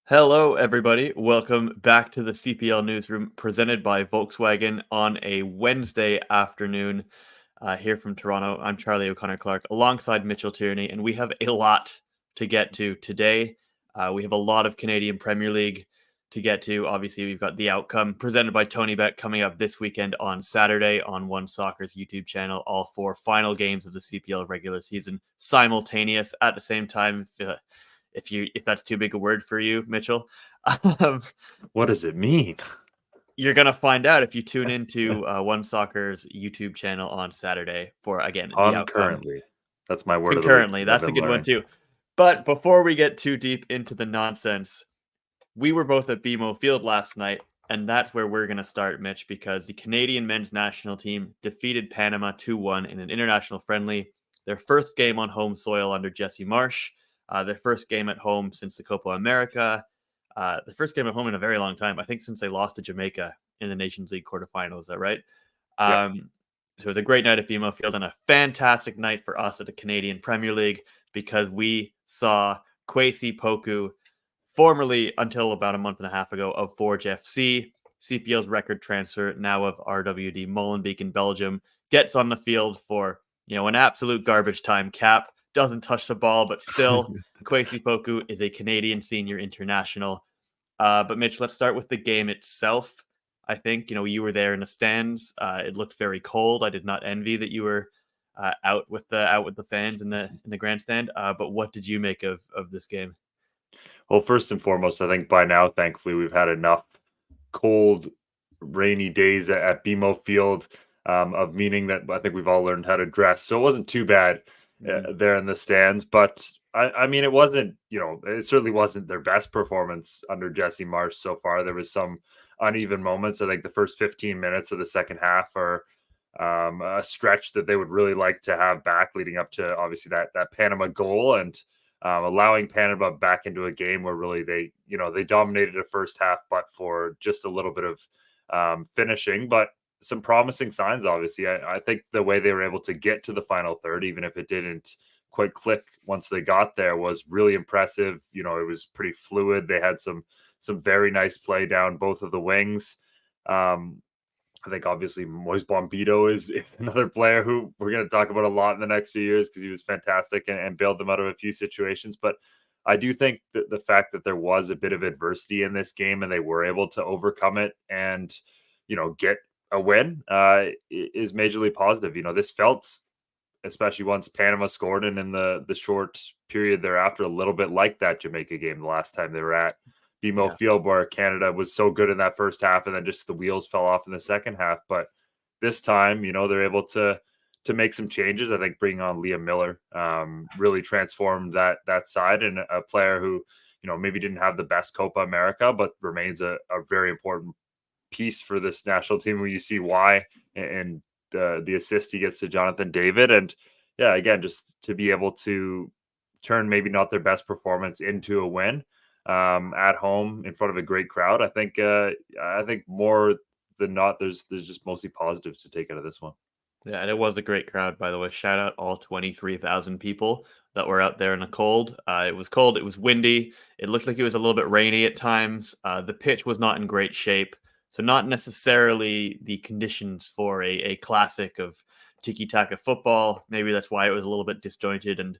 Hello, everybody. Welcome back to the CPL Newsroom presented by Volkswagen on a Wednesday afternoon here from Toronto. I'm Charlie O'Connor-Clark alongside Mitchell Tierney, and we have a lot to get to today. We have a lot of Canadian Premier League to get to. Obviously, we've got the outcome presented by TonyBet coming up this weekend on Saturday on One Soccer's YouTube channel. All four final games of the CPL regular season simultaneous at the same time. If that's too big a word for you, Mitchell. Um, What does it mean? you're gonna find out if you tune into One Soccer's YouTube channel on Saturday for again the outcome Concurrently. That's my word of the week concurrently. that I've That's a been good one learning. too. But before we get too deep into the nonsense, we were both at BMO Field last night, and that's where we're gonna start, Mitch, because the Canadian men's national team defeated Panama 2-1 in an international friendly. Their first game on home soil under Jesse Marsh. Their first game at home since the Copa America. The first game at home in a very long time. I think since they lost to Jamaica in the Nations League quarterfinals. Is that right? Yep. So it was a great night at BMO Field and a fantastic night for us at the Canadian Premier League because we saw Kwesi Poku, formerly until about a month and a half ago of Forge FC, CPL's record transfer, now of RWD Molenbeek in Belgium, gets on the field for an absolute garbage time cap. Doesn't touch the ball, but still, Kwesi Poku is a Canadian senior international. But Mitch, let's start with the game itself. I think you were there in the stands. It looked very cold. I did not envy that you were out with the fans in the grandstand. But what did you make of this game? Well, first and foremost, I think by now, thankfully, we've had enough cold, rainy days at BMO Field of meaning that I think we've all learned how to dress. So it wasn't too bad Mhm. there in the stands. But I mean, it wasn't, it certainly wasn't their best performance under Jesse Marsh so far. There was some uneven moments. I think the first 15 minutes of the second half are a stretch that they would really like to have back leading up to obviously that Panama goal and allowing Panama back into a game where really they dominated the first half, but for just a little bit of finishing, but some promising signs. Obviously, I think the way they were able to get to the final third, even if it didn't quite click once they got there, was really impressive. It was pretty fluid. They had some very nice play down both of the wings. Um, I think obviously Moise Bombito is another player who we're going to talk about a lot in the next few years because he was fantastic and bailed them out of a few situations. But I do think that the fact that there was a bit of adversity in this game and they were able to overcome it and, get a win is majorly positive. This felt, especially once Panama scored and in the short period thereafter, a little bit like that Jamaica game the last time they were at BMO Yeah. Field, where Canada was so good in that first half and then just the wheels fell off in the second half. But this time, they're able to make some changes. I think bringing on Liam Miller really transformed that side, and a player who maybe didn't have the best Copa America, but remains a very important piece for this national team. When you see why, and the assist he gets to Jonathan David, and yeah, again, just to be able to turn maybe not their best performance into a win at home in front of a great crowd. I think more than not, there's just mostly positives to take out of this one. Yeah, and it was a great crowd, by the way. Shout out all 23,000 people that were out there in the cold. It was cold. It was windy. It looked like it was a little bit rainy at times. The pitch was not in great shape. So, not necessarily the conditions for a classic of tiki taka football. Maybe that's why it was a little bit disjointed and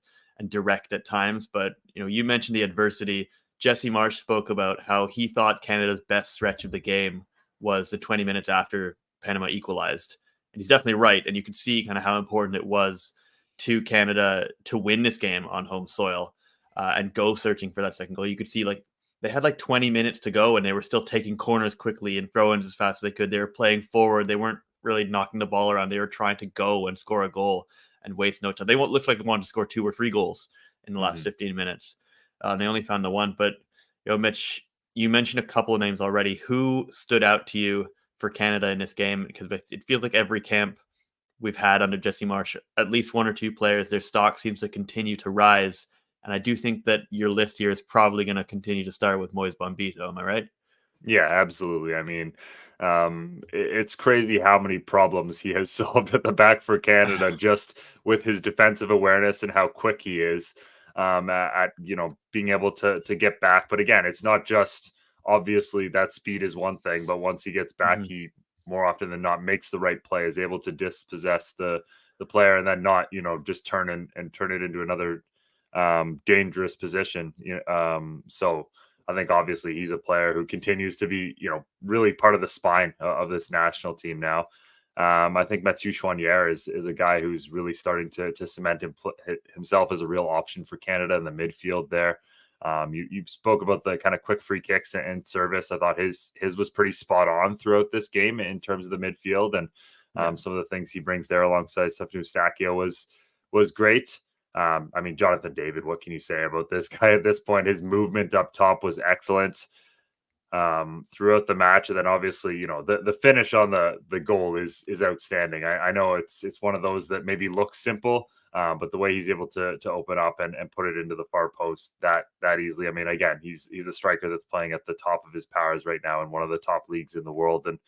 direct at times. But, you mentioned the adversity. Jesse Marsh spoke about how he thought Canada's best stretch of the game was the 20 minutes after Panama equalized. And he's definitely right. And you could see kind of how important it was to Canada to win this game on home soil and go searching for that second goal. You could see they had 20 minutes to go and they were still taking corners quickly and throw-ins as fast as they could. They were playing forward. They weren't really knocking the ball around. They were trying to go and score a goal and waste no time. They won't look like they wanted to score 2 or 3 goals in the last Mhm. 15 minutes. They only found the one. But, Mitch, you mentioned a couple of names already. Who stood out to you for Canada in this game? Because it feels like every camp we've had under Jesse Marsh, at least one or two players, their stock seems to continue to rise. And I do think that your list here is probably going to continue to start with Moise Bombito. Am I right? Yeah, absolutely. I mean, it's crazy how many problems he has solved at the back for Canada just with his defensive awareness and how quick he is. at being able to get back. But again, it's not just obviously that speed is one thing, but once he gets back, Mhm. he more often than not makes the right play, is able to dispossess the player and then not just turn and turn it into another dangerous position. So I think obviously he's a player who continues to be, really part of the spine of this national team now. I think Mathieu Choinière is a guy who's really starting to cement himself as a real option for Canada in the midfield there. You spoke about the kind of quick free kicks and service. I thought his was pretty spot on throughout this game in terms of the midfield, and Yeah. some of the things he brings there alongside Stefano Eustáquio was great. I mean, Jonathan David, what can you say about this guy at this point? His movement up top was excellent throughout the match, and then obviously, the finish on the goal is outstanding. I know it's one of those that maybe looks simple, but the way he's able to open up and put it into the far post that easily. I mean, again, he's a striker that's playing at the top of his powers right now in one of the top leagues in the world, and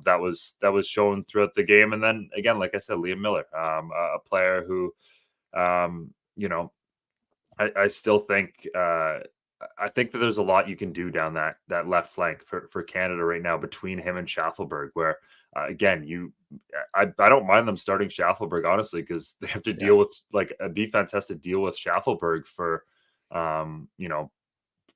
that was shown throughout the game. And then again, like I said, Liam Miller, a player who, um, you know, I still think I think that there's a lot you can do down that left flank for Canada right now between him and Schaffelberg. Where again, I don't mind them starting Schaffelberg honestly, because they have to Yeah. deal with, like, a defense has to deal with Schaffelberg for you know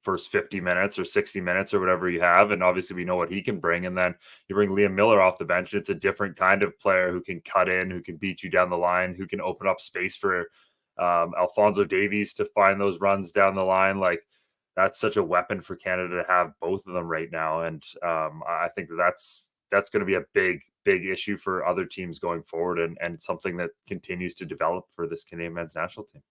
first 50 minutes or 60 minutes or whatever you have, and obviously we know what he can bring. And then you bring Liam Miller off the bench, it's a different kind of player who can cut in, who can beat you down the line, who can open up space for Alfonso Davies to find those runs down the line. Like, that's such a weapon for Canada to have both of them right now. And I think that's going to be a big issue for other teams going forward, and something that continues to develop for this Canadian men's national team.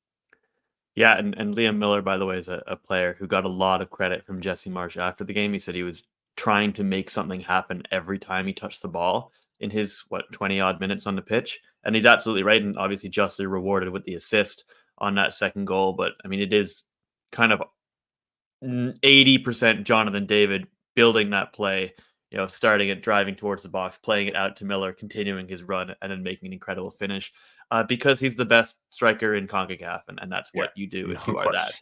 Yeah, and Liam Miller, by the way, is a player who got a lot of credit from Jesse Marsh after the game. He said he was trying to make something happen every time he touched the ball in his 20 odd minutes on the pitch. And he's absolutely right, and obviously justly rewarded with the assist on that second goal. But I mean, it is kind of 80% Jonathan David building that play, starting it, driving towards the box, playing it out to Miller, continuing his run, and then making an incredible finish. Because he's the best striker in CONCACAF, and that's Yeah, what you do if no you are that.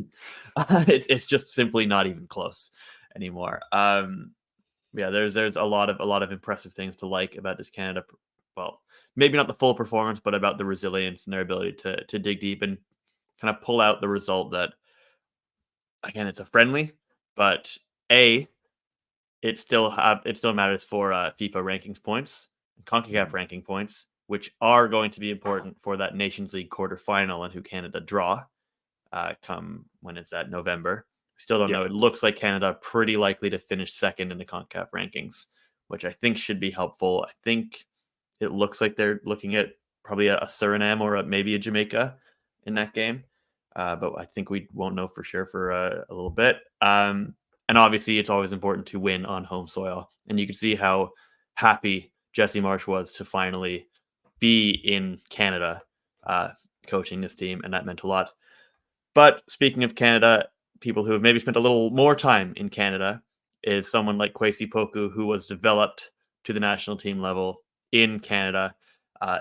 question. It's just simply not even close anymore. Yeah, there's a lot of impressive things to like about this Canada. Well, maybe not the full performance, but about the resilience and their ability to dig deep and kind of pull out the result that, again, it's a friendly, but it still matters for FIFA rankings points, CONCACAF Mhm. ranking points, which are going to be important for that Nations League quarterfinal and who Canada draw come when it's at November. We still don't Yeah, know. It looks like Canada pretty likely to finish second in the CONCACAF rankings, which I think should be helpful. I think it looks like they're looking at probably a Suriname or maybe a Jamaica in that game. But I think we won't know for sure for a little bit. And obviously, it's always important to win on home soil. And you can see how happy Jesse Marsh was to finally be in Canada uh, coaching this team. And that meant a lot. But speaking of Canada, people who have maybe spent a little more time in Canada is someone like Kwesi Poku, who was developed to the national team level in Canada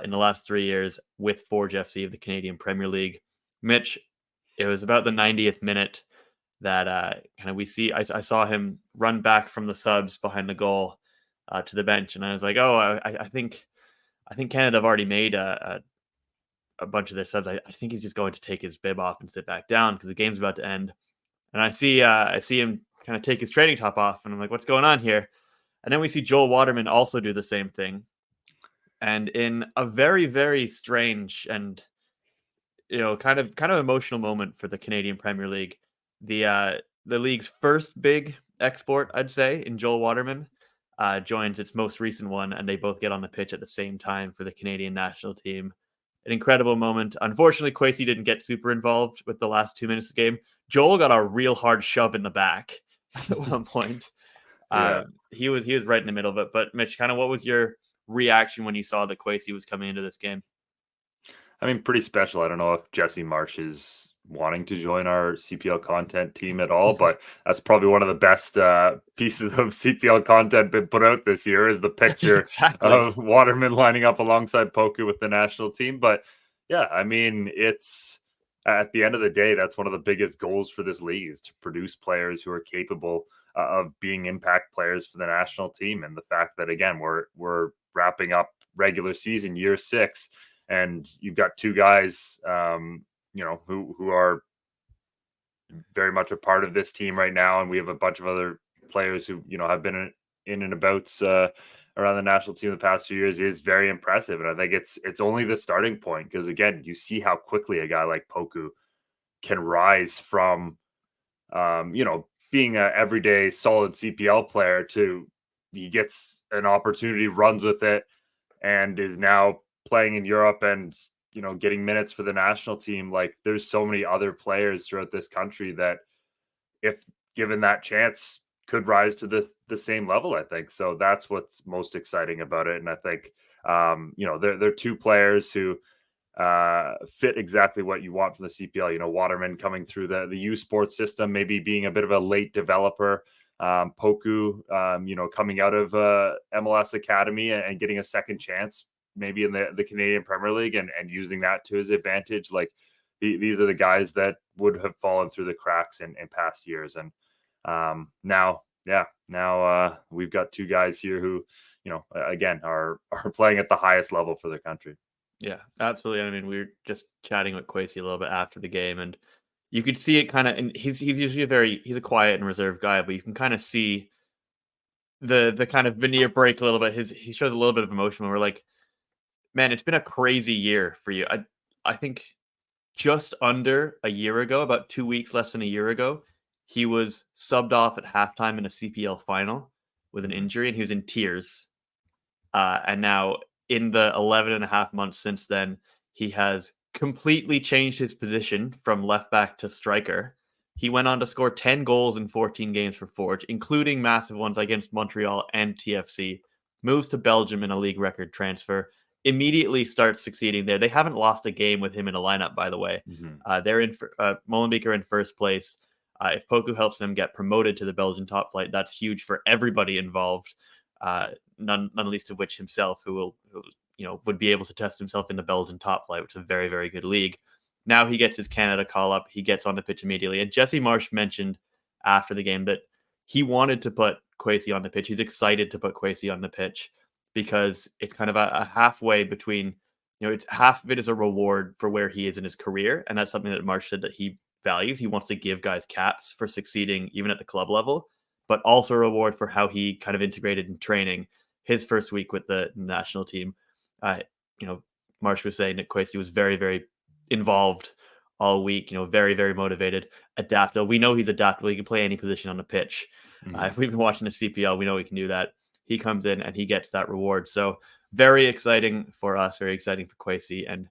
in the last 3 years with Forge FC of the Canadian Premier League. Mitch, it was about the 90th minute that kind of we see. I saw him run back from the subs behind the goal to the bench, and I was like, oh, I think Canada have already made a bunch of their subs. I think he's just going to take his bib off and sit back down because the game's about to end. And I see him kind of take his training top off, and I'm like, what's going on here? And then we see Joel Waterman also do the same thing, and in a very very strange and kind of emotional moment for the Canadian Premier League, the league's first big export, I'd say, in Joel Waterman. Joins its most recent one, and they both get on the pitch at the same time for the Canadian national team. An incredible moment. Unfortunately, Kwesi didn't get super involved with the last 2 minutes of the game. Joel got a real hard shove in the back at one point. yeah. He was right in the middle of it. But Mitch, kind of what was your reaction when you saw that Kwesi was coming into this game? I mean, pretty special. I don't know if Jesse Marsh is wanting to join our CPL content team at all, but that's probably one of the best pieces of CPL content been put out this year, is the picture Exactly. of Waterman lining up alongside Poku with the national team. But yeah, I mean, it's at the end of the day, that's one of the biggest goals for this league, is to produce players who are capable of being impact players for the national team. And the fact that, again, we're wrapping up regular season year 6, and you've got two guys, who are very much a part of this team right now, and we have a bunch of other players who have been in and about around the national team the past few years, is very impressive. And I think it's only the starting point, because again, you see how quickly a guy like Poku can rise from being a everyday solid CPL player to, he gets an opportunity, runs with it, and is now playing in Europe and getting minutes for the national team. Like, there's so many other players throughout this country that, if given that chance, could rise to the same level, I think. So that's what's most exciting about it. And I think they're two players who fit exactly what you want from the CPL. Waterman coming through the U Sports system, maybe being a bit of a late developer. Poku, coming out of MLS Academy and getting a second chance, maybe in the Canadian Premier League, and using that to his advantage. Like, these are the guys that would have fallen through the cracks in past years. And now we've got two guys here who, again, are playing at the highest level for the country. Yeah, absolutely. I mean, we were just chatting with Kwesi a little bit after the game, and you could see it kind of. And he's usually he's a quiet and reserved guy, but you can kind of see the kind of veneer break a little bit. He shows a little bit of emotion when we're like, man, it's been a crazy year for you. I think just under a year ago, about 2 weeks less than a year ago, he was subbed off at halftime in a CPL final with an injury, and he was in tears. And now, in the 11 and a half months since then, he has completely changed his position from left back to striker. He went on to score 10 goals in 14 games for Forge, including massive ones against Montreal and TFC. Moves to Belgium in a league record transfer. Immediately starts succeeding there. They haven't lost a game with him in a lineup, by the way. They're in Molenbeek are in first place. If Poku helps them get promoted to the Belgian top flight, that's huge for everybody involved. None least of which himself, who would be able to test himself in the Belgian top flight, which is a very, very good league. Now he gets his Canada call up. He gets on the pitch immediately. And Jesse Marsh mentioned after the game that he wanted to put Kwesi on the pitch. He's excited to put Kwesi on the pitch because it's kind of a halfway between, it's half of it is a reward for where he is in his career. And that's something that Marsh said that he values. He wants to give guys caps for succeeding even at the club level, but also a reward for how he kind of integrated in training his first week with the national team. Marsh was saying that Kwesi was very, very involved all week, very, very motivated, adaptable. We know he's adaptable. He can play any position on the pitch. If we've been watching the CPL, we know he can do that. He comes in and he gets that reward. So very exciting for us, very exciting for Kwesi, and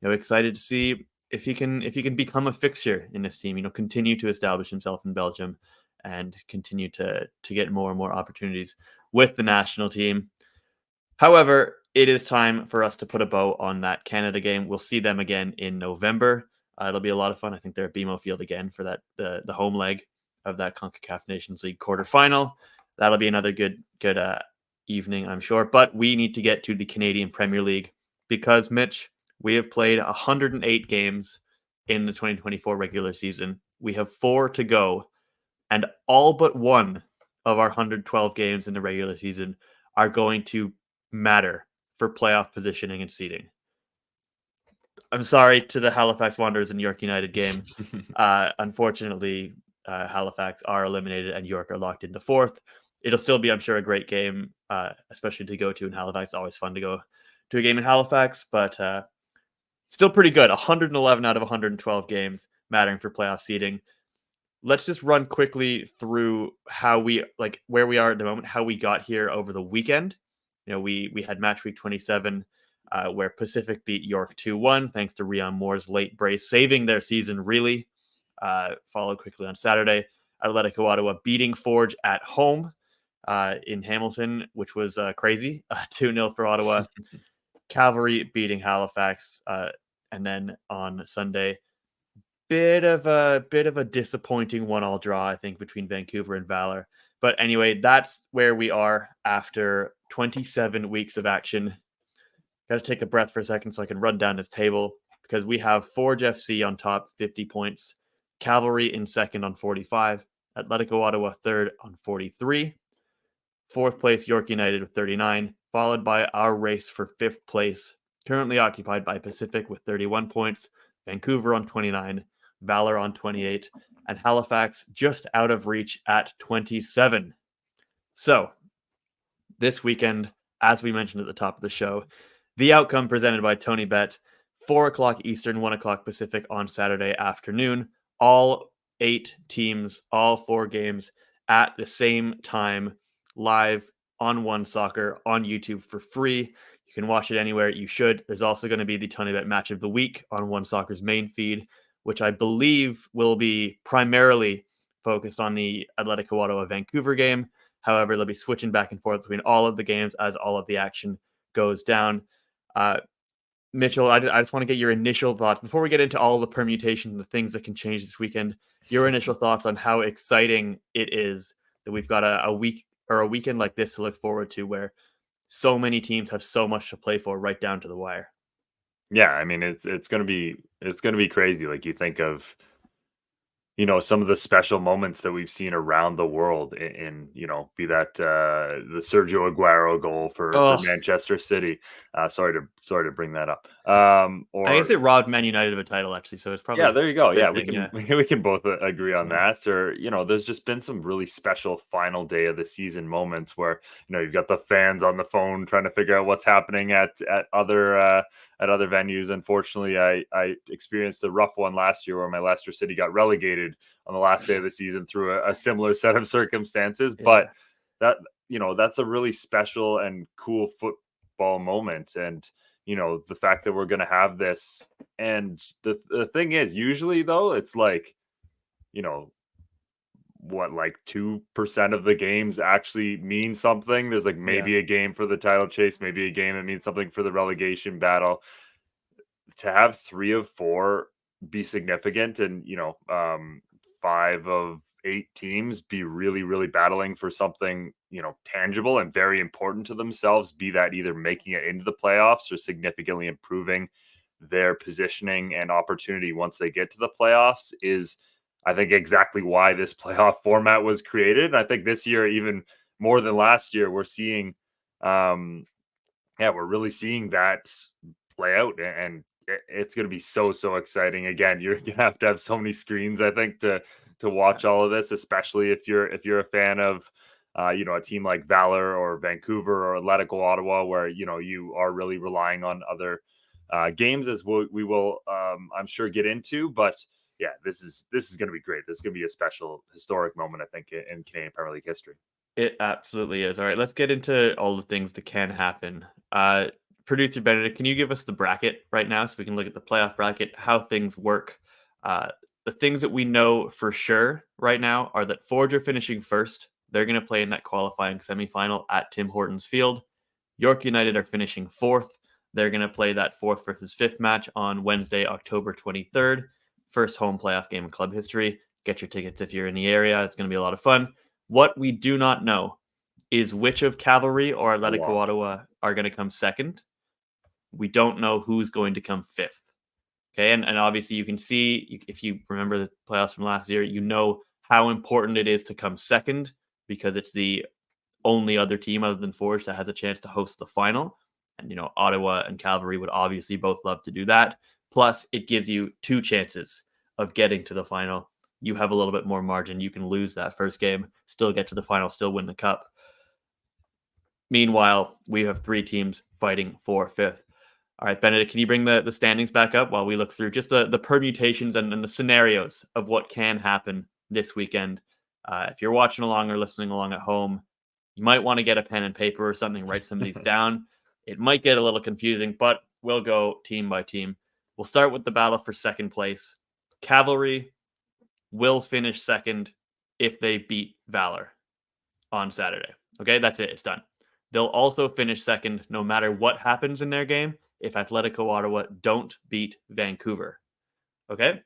excited to see if he can become a fixture in this team, continue to establish himself in Belgium and continue to get more and more opportunities with the national team. However, it is time for us to put a bow on that Canada game. We'll see them again in November. It'll be a lot of fun. I think they're at BMO Field again for that the home leg of that CONCACAF Nations League quarterfinal. That'll be another good evening, I'm sure. But we need to get to the Canadian Premier League because, Mitch, we have played 108 games in the 2024 regular season. We have 4 to go, and all but one of our 112 games in the regular season are going to matter for playoff positioning and seeding. I'm sorry to the Halifax Wanderers and York United game. Unfortunately, Halifax are eliminated and York are locked into 4th. It'll still be, I'm sure, a great game, especially to go to in Halifax. It's always fun to go to a game in Halifax, but still pretty good. 111 out of 112 games mattering for playoff seeding. Let's just run quickly through where we are at the moment, how we got here over the weekend. We had match week 27 where Pacific beat York 2-1 thanks to Rion Moore's late brace, saving their season really. Followed quickly on Saturday, Athletic Ottawa beating Forge at home in Hamilton, which was crazy. 2-0 for Ottawa. Cavalry beating Halifax. And then on Sunday, bit of a disappointing 1-1 draw, I think, between Vancouver and Valor. But anyway, that's where we are after 27 weeks of action. Got to take a breath for a second so I can run down this table. because we have Forge FC on top, 50 points, Cavalry in second on 45, Atletico Ottawa third on 43, fourth place York United with 39, followed by our race for fifth place, currently occupied by Pacific with 31 points, Vancouver on 29, Valor on 28, and Halifax just out of reach at 27. So, this weekend, as we mentioned at the top of the show, the outcome presented by TonyBet, 4 o'clock Eastern, 1 o'clock Pacific on Saturday afternoon. All 8 teams, all 4 games at the same time, live on One Soccer on YouTube for free. You can watch it anywhere. You should. There's also going to be the TonyBet Match of the Week on One Soccer's main feed, which I believe will be primarily focused on the Atletico Ottawa Vancouver game. However, they'll be switching back and forth between all of the games as all of the action goes down. Mitchell, I just want to get your initial thoughts before we get into all the permutations and the things that can change this weekend. Your initial thoughts on how exciting it is that we've got a week or a weekend like this to look forward to, where so many teams have so much to play for right down to the wire. Yeah, I mean it's gonna be crazy. Like you think of some of the special moments that we've seen around the world in be that the Sergio Aguero goal for Oh, Manchester City. Sorry to bring that up. I guess Or it robbed Man United of a title, actually, so it's probably yeah, there you go. a Yeah, good we thing. can Yeah. we can both agree on Yeah. that. Or there's just been some really special final day of the season moments where you've got the fans on the phone trying to figure out what's happening at other venues. Unfortunately, I experienced a rough one last year where my Leicester City got relegated on the last day of the season through a similar set of circumstances. But Yeah. that that's a really special and cool football moment. And the fact that we're going to have this. And the thing is, usually though, it's like, you know, what, like 2% of the games actually mean something. There's like Yeah. maybe a game for the title chase, maybe a game that means something for the relegation battle. To have 3 of 4 be significant, and 5 of 8 teams be really, really battling for something, tangible and very important to themselves, be that either making it into the playoffs or significantly improving their positioning and opportunity once they get to the playoffs, is, I think, exactly why this playoff format was created. And I think this year, even more than last year, we're seeing, we're really seeing that play out, and it's going to be so exciting. Again, you're going to have so many screens, I think, to watch all of this, especially if you're a fan of a team like Valor or Vancouver or Atletico Ottawa, where you are really relying on other games, as we will I'm sure get into. But yeah, this is going to be great. This is going to be a special historic moment, I think, in Canadian Premier League history. It absolutely is. All right, let's get into all the things that can happen. Producer Benedict, can you give us the bracket right now so we can look at the playoff bracket, how things work? Uh, the things that we know for sure right now are that Forge are finishing first. They're going to play in that qualifying semifinal at Tim Hortons Field. York United are finishing fourth. They're going to play that fourth versus fifth match on Wednesday, October 23rd. First home playoff game in club history. Get your tickets if you're in the area. It's going to be a lot of fun. What we do not know is which of Cavalry or Atletico Wow. Ottawa are going to come second. We don't know who's going to come fifth. Okay, and obviously you can see, if you remember the playoffs from last year, you know how important it is to come second, because it's the only other team other than Forge that has a chance to host the final. And, Ottawa and Cavalry would obviously both love to do that. Plus, it gives you 2 chances of getting to the final. You have a little bit more margin. You can lose that first game, still get to the final, still win the cup. Meanwhile, we have 3 teams fighting for fifth. All right, Benedict, can you bring the standings back up while we look through just the permutations and the scenarios of what can happen this weekend? If you're watching along or listening along at home, you might want to get a pen and paper or something, write some of these down. It might get a little confusing, but we'll go team by team. We'll start with the battle for second place. Cavalry will finish second if they beat Valor on Saturday. Okay, that's it. It's done. They'll also finish second no matter what happens in their game if Atletico Ottawa don't beat Vancouver. Okay?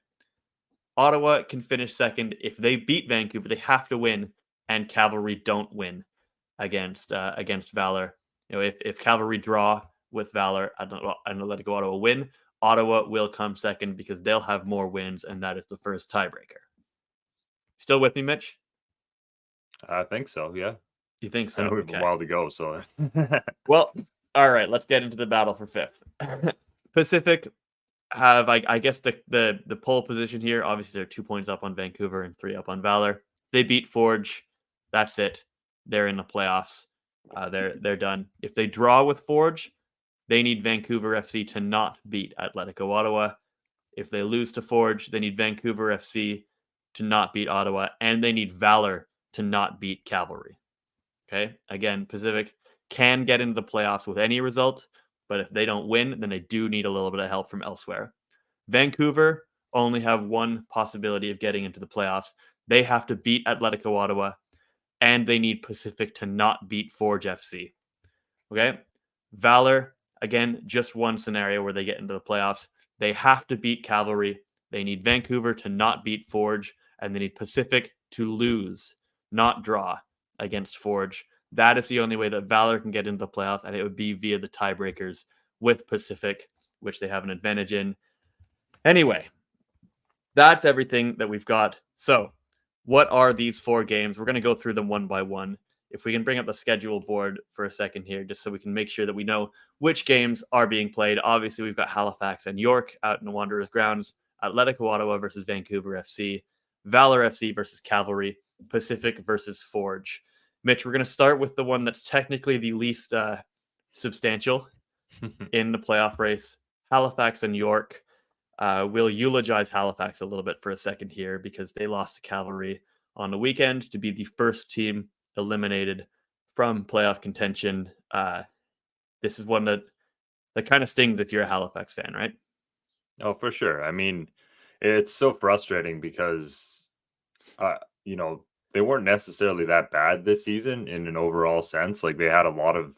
Ottawa can finish second if they beat Vancouver. They have to win, and Cavalry don't win against Valor. If Cavalry draw with Valor and Atletico Ottawa win, Ottawa will come second because they'll have more wins, and that is the first tiebreaker. Still with me, Mitch? I think so. Yeah. You think I so? know we have a Okay. while to go. So, Well, all right. Let's get into the battle for fifth. Pacific have, I guess, the pole position here. Obviously, they're 2 points up on Vancouver and 3 up on Valor. They beat Forge. That's it. They're in the playoffs. They're done. If they draw with Forge, they need Vancouver FC to not beat Atletico Ottawa. If they lose to Forge, they need Vancouver FC to not beat Ottawa, and they need Valor to not beat Cavalry. Okay. Again, Pacific can get into the playoffs with any result, but if they don't win, then they do need a little bit of help from elsewhere. Vancouver only have one possibility of getting into the playoffs. They have to beat Atletico Ottawa, and they need Pacific to not beat Forge FC. Okay. Valor, again, just one scenario where they get into the playoffs. They have to beat Cavalry. They need Vancouver to not beat Forge, and they need Pacific to lose, not draw against Forge. That is the only way that Valor can get into the playoffs, and it would be via the tiebreakers with Pacific, which they have an advantage in. Anyway, that's everything that we've got. So, what are these 4 games? We're going to go through them one by one. If we can bring up the schedule board for a second here, just so we can make sure that we know which games are being played. Obviously, we've got Halifax and York out in the Wanderers' grounds, Atletico Ottawa versus Vancouver FC, Valor FC versus Cavalry, Pacific versus Forge. Mitch, we're going to start with the one that's technically the least substantial in the playoff race, Halifax and York. We'll eulogize Halifax a little bit for a second here because they lost to Cavalry on the weekend to be the first team eliminated from playoff contention. This is one that kind of stings if you're a Halifax fan, right? oh, for sure. I mean, it's so frustrating because, uh, you know, they weren't necessarily that bad this season in an overall sense. Like they had a lot of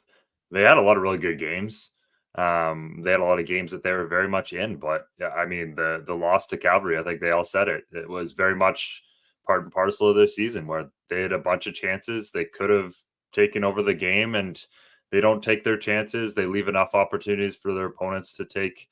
really good games. They had a lot of games that they were very much in, but yeah, I mean, the loss to Calgary, I think they all said it. It was very much part and parcel of their season where they had a bunch of chances. They could have taken over the game, and they don't take their chances. They leave enough opportunities for their opponents to take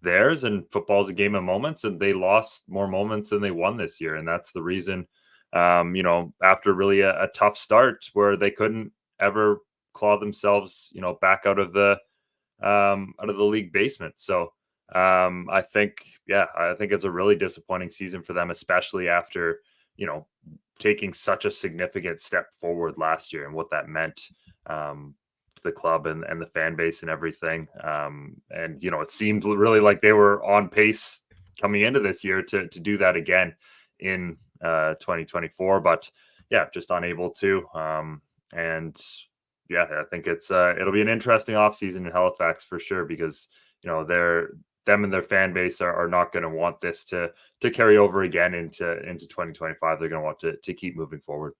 theirs, and football's a game of moments, and they lost more moments than they won this year, and that's the reason. After really a tough start where they couldn't ever claw themselves, back out of the league basement. So I think, I think it's a really disappointing season for them, especially after you know taking such a significant step forward last year and what that meant. To the club and the fan base and everything. And it seemed really like they were on pace coming into this year to do that again in 2024, but yeah, just unable to. And yeah, I think it'll be an interesting offseason in Halifax for sure because them and their fan base are not going to want this to carry over again into 2025. They're going to want to keep moving forward.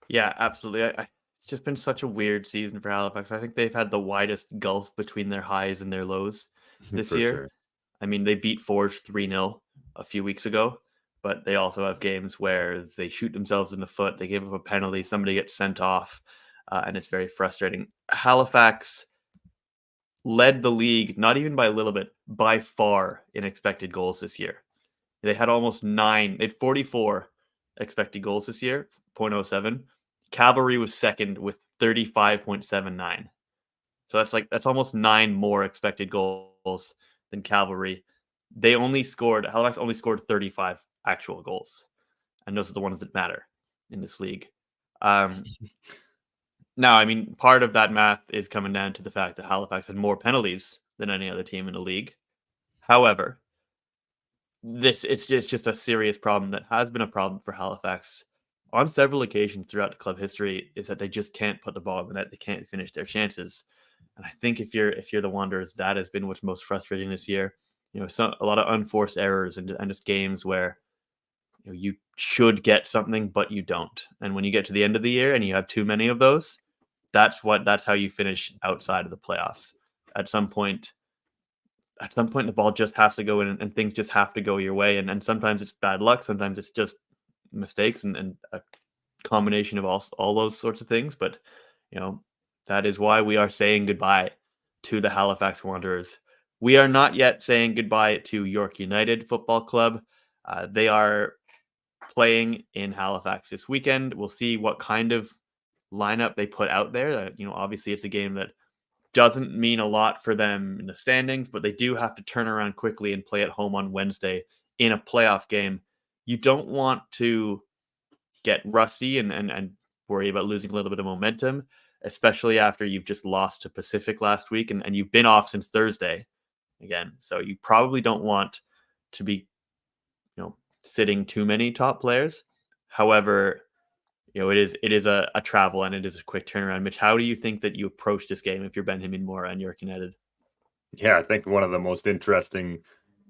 Yeah, absolutely. It's just been such a weird season for Halifax. I think they've had the widest gulf between their highs and their lows this For year. sure. I mean, they beat Forge 3-0 a few weeks ago, but they also have games where they shoot themselves in the foot. They give up a penalty, somebody gets sent off, and it's very frustrating. Halifax led the league, not even by a little bit, by far in expected goals this year. They had almost 9, they had 44 expected goals this year, 0.07. Cavalry was second with 35.79. So that's almost 9 more expected goals than Cavalry. Halifax only scored 35 actual goals. And those are the ones that matter in this league. Now, I mean, part of that math is coming down to the fact that Halifax had more penalties than any other team in the league. However, it's just a serious problem that has been a problem for Halifax on several occasions throughout the club history, is that they just can't put the ball in the net. They can't finish their chances. And I think if you're the Wanderers, that has been what's most frustrating this year. A lot of unforced errors and just games where you should get something but you don't. And when you get to the end of the year and you have too many of those, that's how you finish outside of the playoffs. At some point, the ball just has to go in, and things just have to go your way. And sometimes it's bad luck, sometimes it's just mistakes and a combination of all those sorts of things. But that is why we are saying goodbye to the Halifax Wanderers We are not yet saying goodbye to York United Football Club. They are playing in Halifax this weekend. We'll see what kind of lineup they put out there. Obviously it's a game that doesn't mean a lot for them in the standings, but they do have to turn around quickly and play at home on Wednesday in a playoff game. You don't want to get rusty and worry about losing a little bit of momentum, especially after you've just lost to Pacific last week and you've been off since Thursday again. So you probably don't want to be, sitting too many top players. However, it is a travel and it is a quick turnaround. Mitch, how do you think that you approach this game if you're Benjamin Moore and York United? Yeah, I think one of the most interesting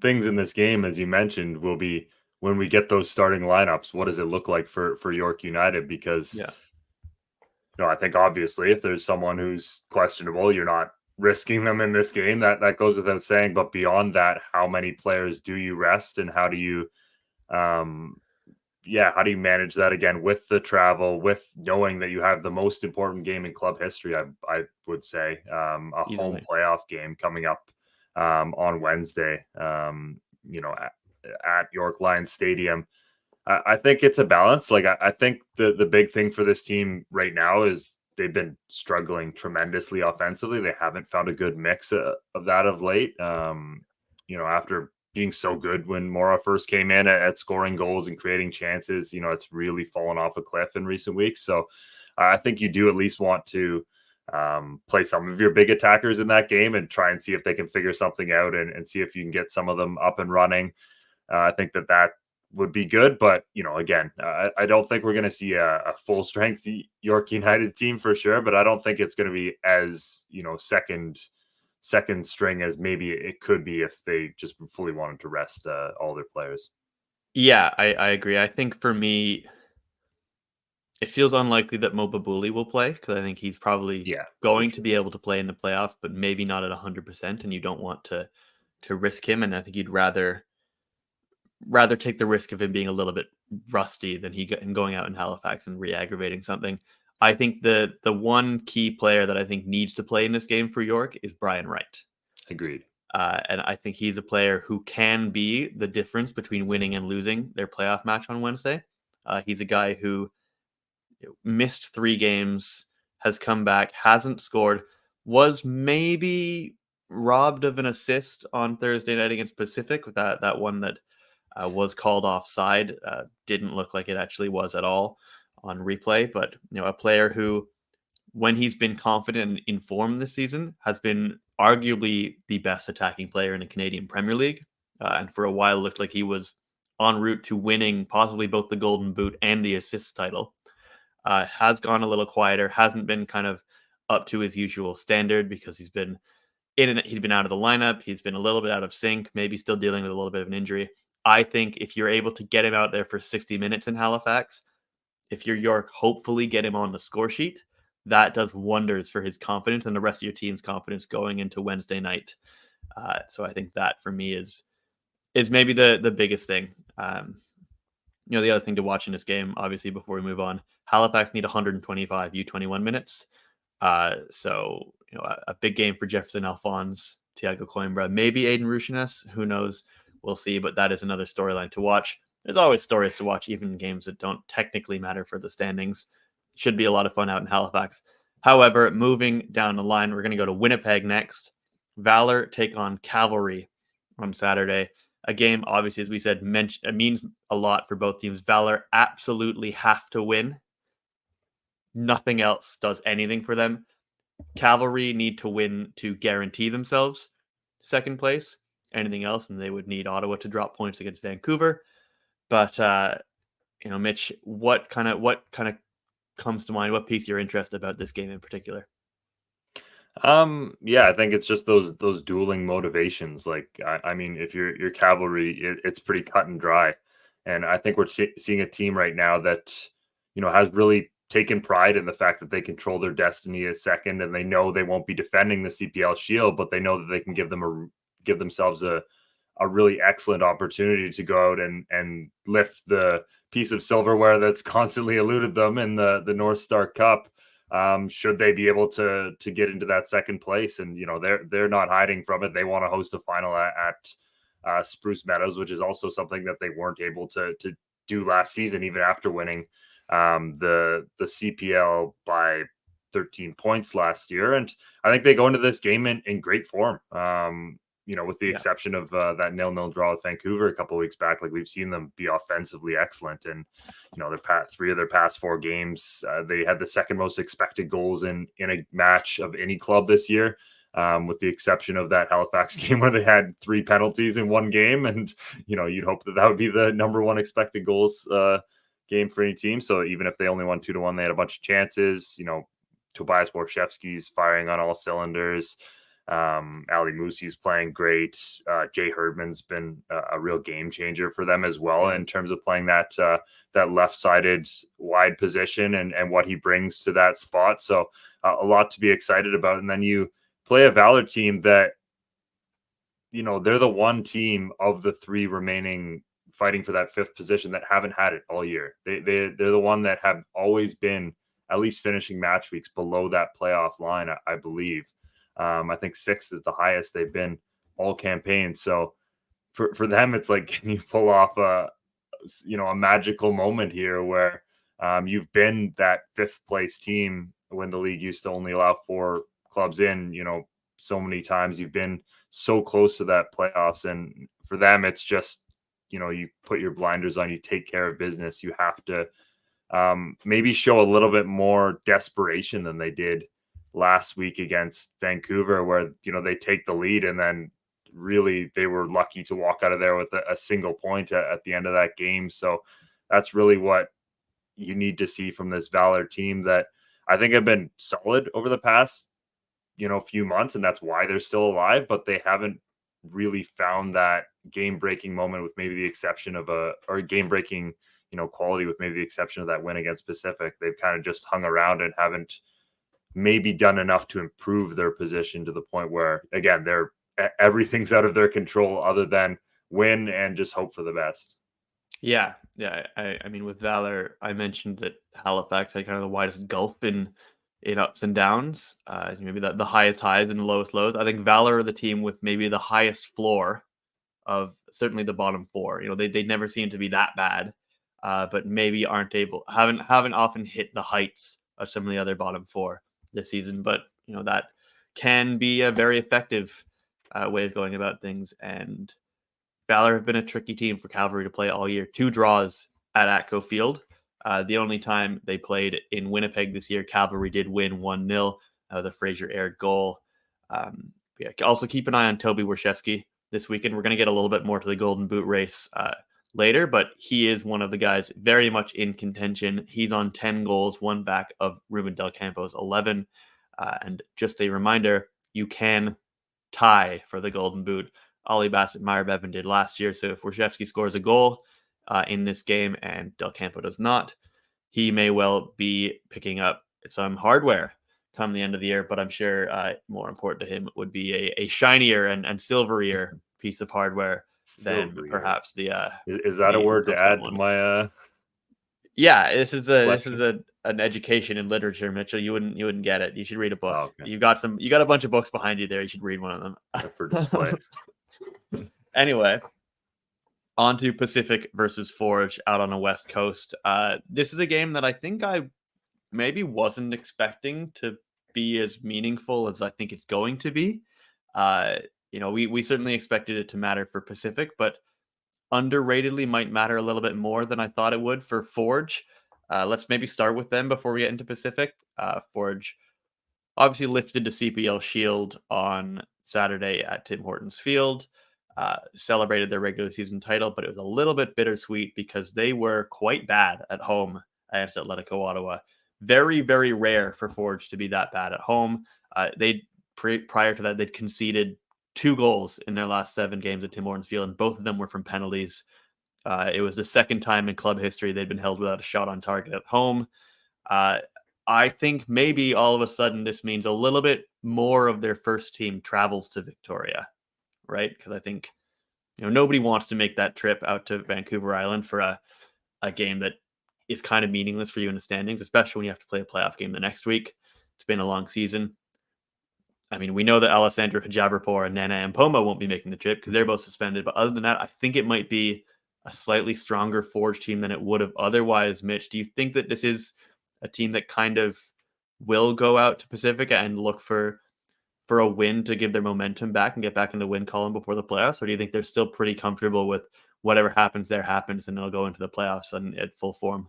things in this game, as you mentioned, will be when we get those starting lineups. What does it look like for York United? Because Yeah, I think obviously if there's someone who's questionable, you're not risking them in this game. That goes without saying. But beyond that, how many players do you rest, and how do you um how do you manage that again with the travel, with knowing that you have the most important game in club history? I would say a home easily. playoff game coming up on Wednesday. At York Lions Stadium. I think it's a balance. Like I think the big thing for this team right now is they've been struggling tremendously offensively. They haven't found a good mix of that of late. After being so good when Mora first came in at scoring goals and creating chances, it's really fallen off a cliff in recent weeks. So I think you do at least want to play some of your big attackers in that game and try and see if they can figure something out and see if you can get some of them up and running. I think that would be good, but again, I don't think we're going to see a full strength York United team for sure. But I don't think it's going to be as second string as maybe it could be if they just fully wanted to rest all their players. Yeah, I agree. I think for me, it feels unlikely that Mobabuli will play because I think he's probably Yeah, for going to sure. be able to play in the playoffs, but maybe not at 100%. And you don't want to risk him. And I think you'd rather take the risk of him being a little bit rusty than him going out in Halifax and re-aggravating something. I think the one key player that I think needs to play in this game for York is Brian Wright. Agreed. And I think he's a player who can be the difference between winning and losing their playoff match on Wednesday. He's a guy who missed 3 games, has come back, hasn't scored, was maybe robbed of an assist on Thursday night against Pacific with that one that was called offside. Didn't look like it actually was at all on replay, but a player who, when he's been confident and informed this season, has been arguably the best attacking player in the Canadian Premier League, and for a while looked like he was en route to winning possibly both the Golden Boot and the assist title. Has gone a little quieter, hasn't been kind of up to his usual standard because he's been he's been out of the lineup. He's been a little bit out of sync, maybe still dealing with a little bit of an injury. I think if you're able to get him out there for 60 minutes in Halifax, if you're York, hopefully get him on the score sheet. That does wonders for his confidence and the rest of your team's confidence going into Wednesday night. So I think that for me is maybe the biggest thing. The other thing to watch in this game, obviously, before we move on, Halifax need 125 U21 minutes. So a big game for Jefferson Alphonse, Thiago Coimbra, maybe Aiden Rushines. Who knows? We'll see. But that is another storyline to watch. There's always stories to watch, even games that don't technically matter for the standings. Should be a lot of fun out in Halifax. However, moving down the line, we're going to go to Winnipeg next. Valor take on Cavalry on Saturday. A game, obviously, as we said, it means a lot for both teams. Valor absolutely have to win. Nothing else does anything for them. Cavalry need to win to guarantee themselves second place. Anything else, and they would need Ottawa to drop points against Vancouver. But Mitch, what kind of comes to mind? What piques your interest about this game in particular? I think it's just those dueling motivations. Like, I mean, if you're cavalry, it's pretty cut and dry, and I think we're seeing a team right now that has really taken pride in the fact that they control their destiny as second, and they know they won't be defending the CPL Shield, but they know that they can give themselves a really excellent opportunity to go out and lift the piece of silverware that's constantly eluded them in the North Star Cup. should they be able to get into that second place. And they're not hiding from it. They want to host a final at Spruce Meadows, which is also something that they weren't able to do last season, even after winning the CPL by 13 points last year. And I think they go into this game in great form. With the exception of that 0-0 draw with Vancouver a couple of weeks back, like we've seen them be offensively excellent. And, three of their past 4 games, they had the second most expected goals in a match of any club this year, with the exception of that Halifax game where they had 3 penalties in one game. And, you'd hope that would be the number one expected goals game for any team. So even if they only won 2-1, they had a bunch of chances. Tobias Borshevsky's firing on all cylinders. Ali Musi's playing great. Jay Herdman's been a real game changer for them as well in terms of playing that left-sided wide position and what he brings to that spot. So a lot to be excited about. And then you play a Valor team that, they're the one team of the 3 remaining fighting for that 5th position that haven't had it all year. They're the one that have always been at least finishing match weeks below that playoff line, I believe. I think 6th is the highest they've been all campaign. So for them, it's like, can you pull off a magical moment here where you've been that 5th place team when the league used to only allow 4 clubs in, so many times you've been so close to that playoffs. And for them, it's just, you put your blinders on, you take care of business. You have to maybe show a little bit more desperation than they did last week against Vancouver, where they take the lead and then really they were lucky to walk out of there with a single point at the end of that game. So that's really what you need to see from this Valor team that I think have been solid over the past few months, and that's why they're still alive, but they haven't really found that game-breaking moment, with maybe the exception of game-breaking quality, with maybe the exception of that win against Pacific. They've kind of just hung around and haven't maybe done enough to improve their position to the point where, again, everything's out of their control other than win and just hope for the best. Yeah. I mean, with Valor, I mentioned that Halifax had kind of the widest gulf in ups and downs, maybe the highest highs and the lowest lows. I think Valor are the team with maybe the highest floor of certainly the bottom 4. They never seem to be that bad, but maybe haven't often hit the heights of some of the other bottom 4 this season. But that can be a very effective way of going about things. And Valor have been a tricky team for Cavalry to play all year. 2 draws at Atco Field. The only time they played in Winnipeg this year, Cavalry did win 1-0. The Fraser aired goal. Also keep an eye on Toby Warshevsky this weekend. We're going to get a little bit more to the Golden Boot race later, but he is one of the guys very much in contention. He's on 10 goals, 1 back of Ruben Del Campo's 11. And just a reminder, you can tie for the Golden Boot. Ollie Bassett Meyer Bevan did last year. So if Warshevsky scores a goal in this game and Del Campo does not, he may well be picking up some hardware come the end of the year. But I'm sure more important to him would be a shinier and silverier piece of hardware than perhaps the is that a word to add to my yeah, this is an education in literature, Mitchell. You wouldn't get it. You should read a book. Oh, okay. You got a bunch of books behind you there. You should read one of them for display. Anyway, on to Pacific versus Forge out on the West Coast. This is a game that I think I maybe wasn't expecting to be as meaningful as I think it's going to be. We certainly expected it to matter for Pacific, but underratedly might matter a little bit more than I thought it would for Forge. Let's maybe start with them before we get into Pacific. Forge obviously lifted the CPL Shield on Saturday at Tim Hortons Field, celebrated their regular season title, but it was a little bit bittersweet because they were quite bad at home against Atletico Ottawa. Very, very rare for Forge to be that bad at home. Prior to that, they'd conceded 2 goals in their last 7 games at Tim Hortons Field, and both of them were from penalties. It was the second time in club history they'd been held without a shot on target at home. I think maybe all of a sudden this means a little bit more of their first team travels to Victoria, right? Because I think nobody wants to make that trip out to Vancouver Island for a game that is kind of meaningless for you in the standings, especially when you have to play a playoff game the next week. It's been a long season. I mean, we know that Alessandro Hijabrapor and Nana Ampoma won't be making the trip because they're both suspended. But other than that, I think it might be a slightly stronger Forge team than it would have otherwise. Mitch, do you think that this is a team that kind of will go out to Pacifica and look for a win to give their momentum back and get back in the win column before the playoffs? Or do you think they're still pretty comfortable with whatever happens there happens and they'll go into the playoffs and at full form?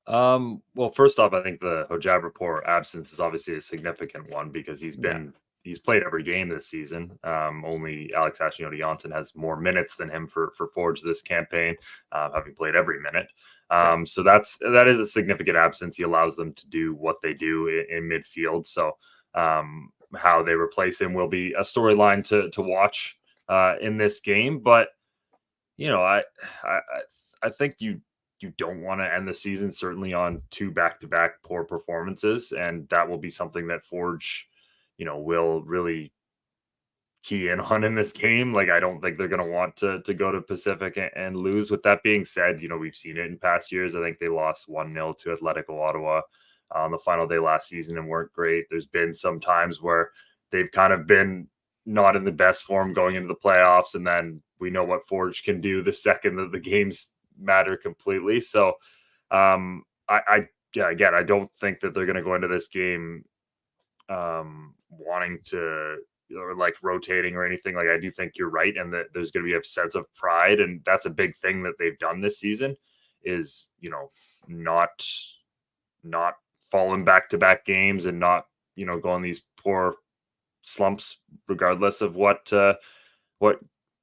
Well, first off, I think the Hojabrapor absence is obviously a significant one because Yeah. he's played every game this season. Only Alex Ashniote Janssen has more minutes than him for Forge this campaign, having played every minute. Yeah. So that is a significant absence. He allows them to do what they do in midfield. So how they replace him will be a storyline to watch in this game. But I I think you don't want to end the season certainly on two back-to-back poor performances, and that will be something that Forge, will really key in on in this game. Like I don't think they're going to want to go to Pacific and lose. With that being said, we've seen it in past years. I think they lost 1-0 to Atletico Ottawa on the final day last season and weren't great. There's been some times where they've kind of been not in the best form going into the playoffs, and then we know what Forge can do the second that the games matter completely. So I yeah, again, I don't think that they're going to go into this game wanting to or like rotating or anything. Like I do think you're right, and that there's going to be a sense of pride, and that's a big thing that they've done this season is not not falling back to back games and not going these poor slumps regardless of what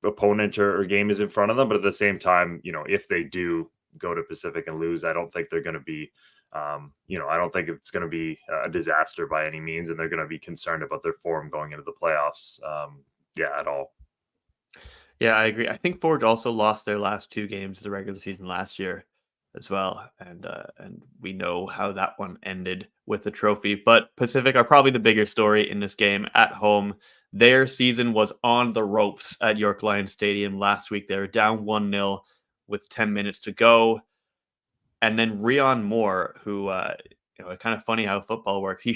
opponent or game is in front of them. But at the same time, if they do go to Pacific and lose, I don't think they're going to be I don't think it's going to be a disaster by any means, and they're going to be concerned about their form going into the playoffs. Yeah, at all. Yeah, I agree. I think Forge also lost their last two games of the regular season last year as well, and we know how that one ended with the trophy. But Pacific are probably the bigger story in this game at home. Their season was on the ropes at York Lions Stadium last week. They were down 1-0 with 10 minutes to go. And then Rion Moore, who it's kind of funny how football works. He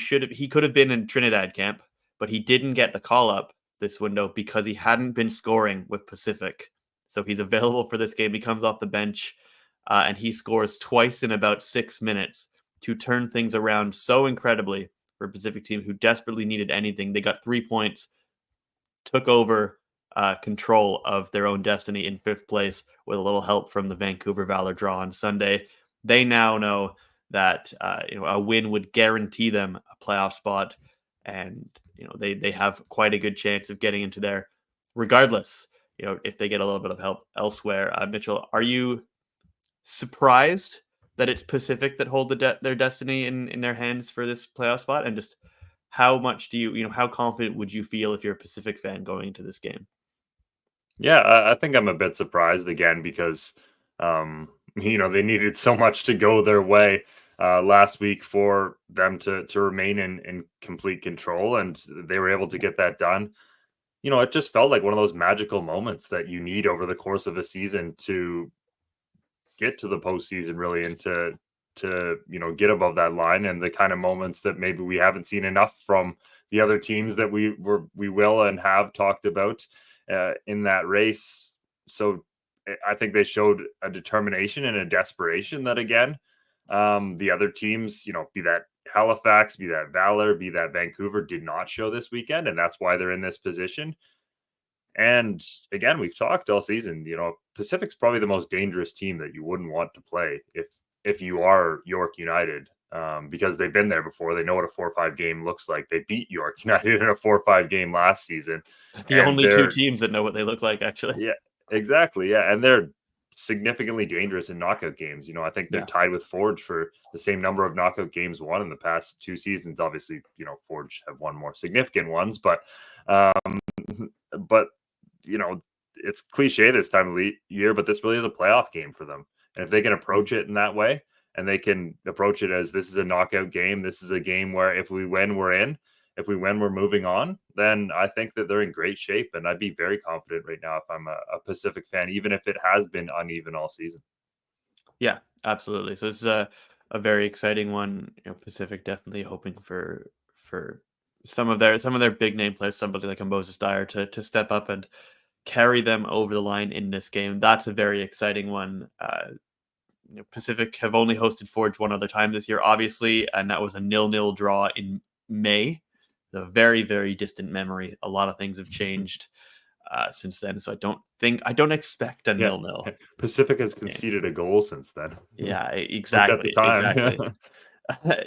could have been in Trinidad camp, but he didn't get the call up this window because he hadn't been scoring with Pacific. So he's available for this game. He comes off the bench and he scores twice in about 6 minutes to turn things around so incredibly for a Pacific team who desperately needed anything. They got 3 points, took over control of their own destiny in fifth place with a little help from the Vancouver Valor draw on Sunday. They now know that a win would guarantee them a playoff spot, and they have quite a good chance of getting into there, regardless. If they get a little bit of help elsewhere. Mitchell, are you surprised that it's Pacific that hold their destiny in their hands for this playoff spot? And just how much do how confident would you feel if you're a Pacific fan going into this game? Yeah, I think I'm a bit surprised again because they needed so much to go their way last week for them to remain in complete control, and they were able to get that done. It just felt like one of those magical moments that you need over the course of a season to get to the postseason, really, and to get above that line, and the kind of moments that maybe we haven't seen enough from the other teams that we will and have talked about in that race. So I think they showed a determination and a desperation that again, the other teams, be that Halifax, be that Valor, be that Vancouver, did not show this weekend, and that's why they're in this position. And again, we've talked all season, Pacific's probably the most dangerous team that you wouldn't want to play if you are York United, because they've been there before. They know what a 4-5 game looks like. They beat York United in a 4-5 game last season. The And only two they're teams that know what they look like, actually. yeah, exactly. Yeah. And they're significantly dangerous in knockout games. I think they're Yeah. tied with Forge for the same number of knockout games won in the past 2 seasons. Obviously, Forge have won more significant ones, but it's cliche this time of the year, but this really is a playoff game for them. And if they can approach it in that way, and they can approach it as this is a knockout game, this is a game where if we win, we're in. If we win, we're moving on. Then I think that they're in great shape, and I'd be very confident right now if I'm a Pacific fan, even if it has been uneven all season. Yeah, absolutely. So it's a very exciting one. Pacific definitely hoping for some of their big name players, somebody like a Moses Dyer to step up and carry them over the line in this game. That's a very exciting one. Pacific have only hosted Forge one other time this year, obviously, and that was a 0-0 draw in May. A very, very distant memory. A lot of things have changed since then, so I don't expect a 0-0 Pacific has game. conceded a goal since then. Yeah, Look at the exactly, time. exactly.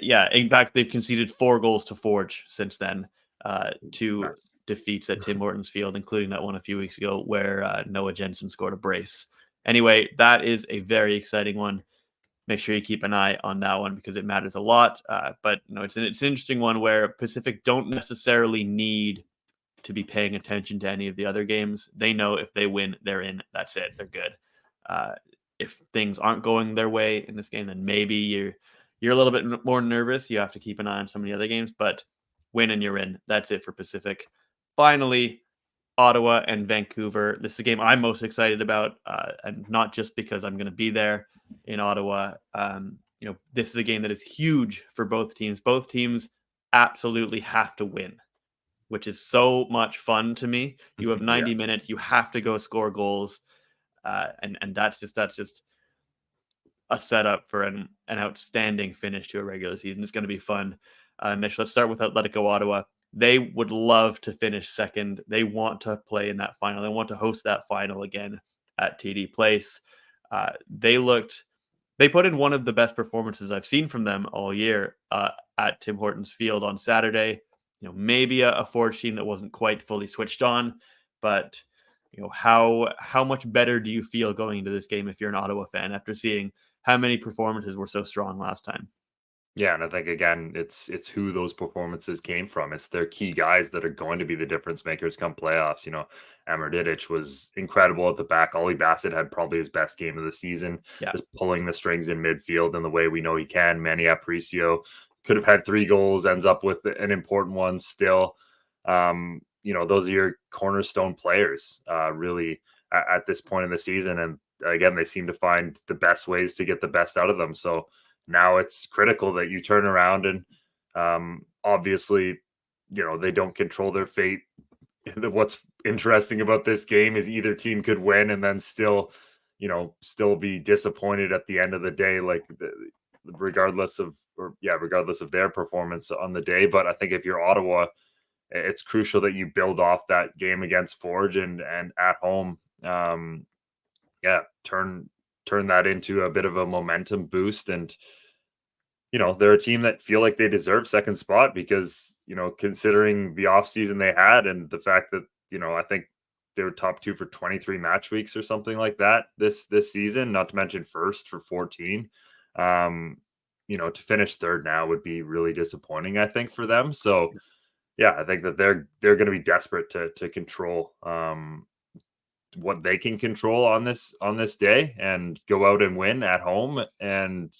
Yeah, in fact, they've conceded 4 goals to Forge since then. Two Nice. defeats at Tim Hortons Field, including that one a few weeks ago where Noah Jensen scored a brace. Anyway, that is a very exciting one. Make sure you keep an eye on that one because it matters a lot. But it's an interesting one where Pacific don't necessarily need to be paying attention to any of the other games. They know if they win, they're in. That's it. They're good. If things aren't going their way in this game, then maybe you're a little bit more nervous. You have to keep an eye on some of the other games, but win and you're in. That's it for Pacific. Finally, Ottawa and Vancouver. This is a game I'm most excited about, and not just because I'm going to be there in Ottawa. This is a game that is huge for both teams. Both teams absolutely have to win, which is so much fun to me. You have 90 minutes. You have to go score goals, and that's just a setup for an outstanding finish to a regular season. It's going to be fun. Mitch, let's start with Atletico Ottawa. They would love to finish second. They want to play in that final. They want to host that final again at TD Place. They put in one of the best performances I've seen from them all year at Tim Hortons Field on Saturday. Maybe a Forge team that wasn't quite fully switched on, but how much better do you feel going into this game if you're an Ottawa fan after seeing how many performances were so strong last time? Yeah, and I think again, it's who those performances came from. It's their key guys that are going to be the difference makers come playoffs. Amar Didic was incredible at the back. Ollie Bassett had probably his best game of the season, Yeah. just pulling the strings in midfield in the way we know he can. Manny Aparicio could have had 3 goals, ends up with an important one still. Those are your cornerstone players, really, at this point in the season. And again, they seem to find the best ways to get the best out of them. So now it's critical that you turn around and obviously, they don't control their fate. What's interesting about this game is either team could win and then still be disappointed at the end of the day, regardless of their performance on the day. But I think if you're Ottawa, it's crucial that you build off that game against Forge and at home. Turn that into a bit of a momentum boost. And they're a team that feel like they deserve second spot because considering the offseason they had and the fact that I think they were top 2 for 23 match weeks or something like that this season, not to mention first for 14. To finish third now would be really disappointing, I think, for them. So I think that they're going to be desperate to control what they can control on this day and go out and win at home, and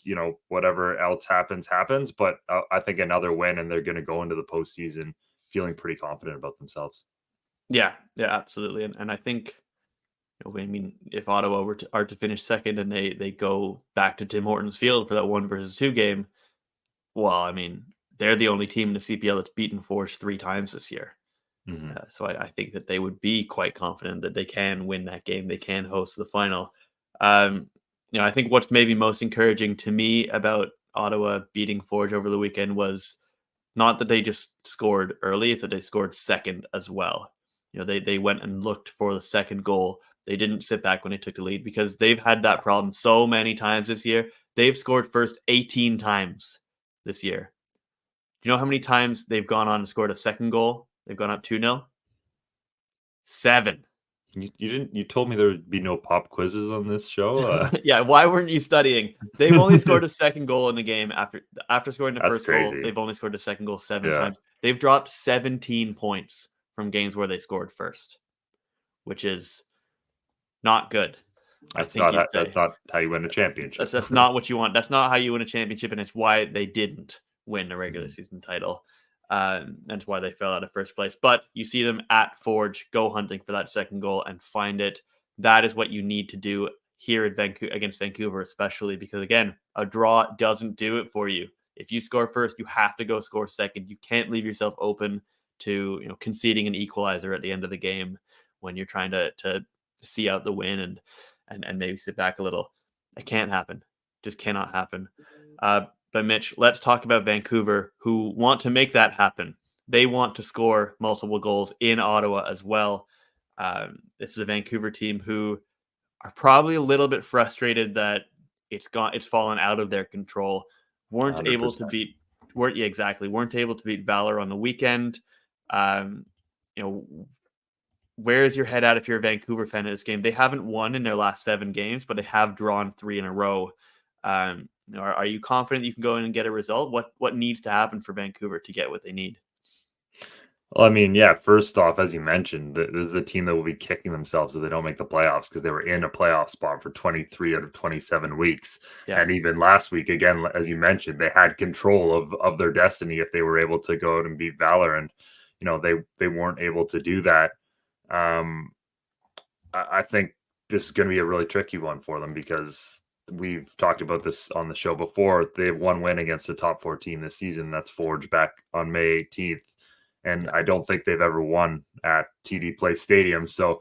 whatever else happens. But I think another win and they're going to go into the postseason feeling pretty confident about themselves. Yeah, absolutely. And I think, if Ottawa are to finish second and they go back to Tim Hortons Field for that 1-2 game, well, they're the only team in the CPL that's beaten Forge 3 times this year. So I think that they would be quite confident that they can win that game. They can host the final. I think what's maybe most encouraging to me about Ottawa beating Forge over the weekend was not that they just scored early, it's that they scored second as well. They went and looked for the second goal. They didn't sit back when they took the lead because they've had that problem so many times this year. They've scored first 18 times this year. Do you know how many times they've gone on and scored a second goal? They've gone up 2-0. 7. You told me there would be no pop quizzes on this show. Yeah, why weren't you studying? They've only scored a second goal in the game after scoring the That's first crazy. goal. They've only scored a second goal 7 times. They've dropped 17 points from games where they scored first, which is not good. That's not how you win a championship. That's not what you want. That's not how you win a championship, and it's why they didn't win a regular season title. That's why they fell out of first place. But you see them at Forge go hunting for that second goal and find it. That is what you need to do. here at against Vancouver, especially because, again, a draw doesn't do it for you. If you score first, you have to go score second. You can't leave yourself open to conceding an equalizer at the end of the game when you're trying to see out the win and maybe sit back a little. It can't happen. Just cannot happen. But Mitch, let's talk about Vancouver, who want to make that happen. They want to score multiple goals in Ottawa as well. This is a Vancouver team who are probably a little bit frustrated that it's fallen out of their control. Weren't able to 100%. beat weren't able to beat Valor on the weekend. Where is your head at if you're a Vancouver fan in this game? They haven't won in their last 7 games, but they have drawn 3 in a row. Are you confident you can go in and get a result? What needs to happen for Vancouver to get what they need? Well, I mean, yeah, first off, as you mentioned, this is the team that will be kicking themselves if they don't make the playoffs because they were in a playoff spot for 23 out of 27 weeks. Yeah. And even last week, again, as you mentioned, they had control of their destiny if they were able to go out and beat Valor. And, they weren't able to do that. I think this is going to be a really tricky one for them because we've talked about this on the show before. They have 1 win against a top 4 team this season. That's Forge back on May 18th. And I don't think they've ever won at TD Place Stadium. So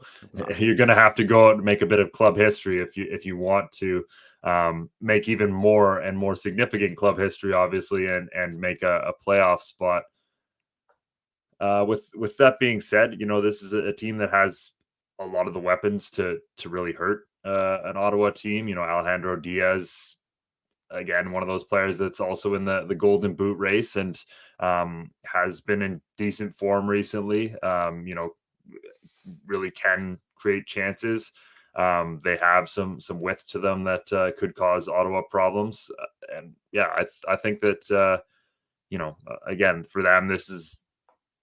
you're going to have to go out and make a bit of club history if you want to make even more and more significant club history, obviously, and make a playoff spot. With that being said, this is a team that has a lot of the weapons to really hurt an Ottawa team. Alejandro Diaz, again, one of those players that's also in the Golden Boot race and has been in decent form recently. Really can create chances. They have some width to them that could cause Ottawa problems. And yeah, I think that again, for them, this is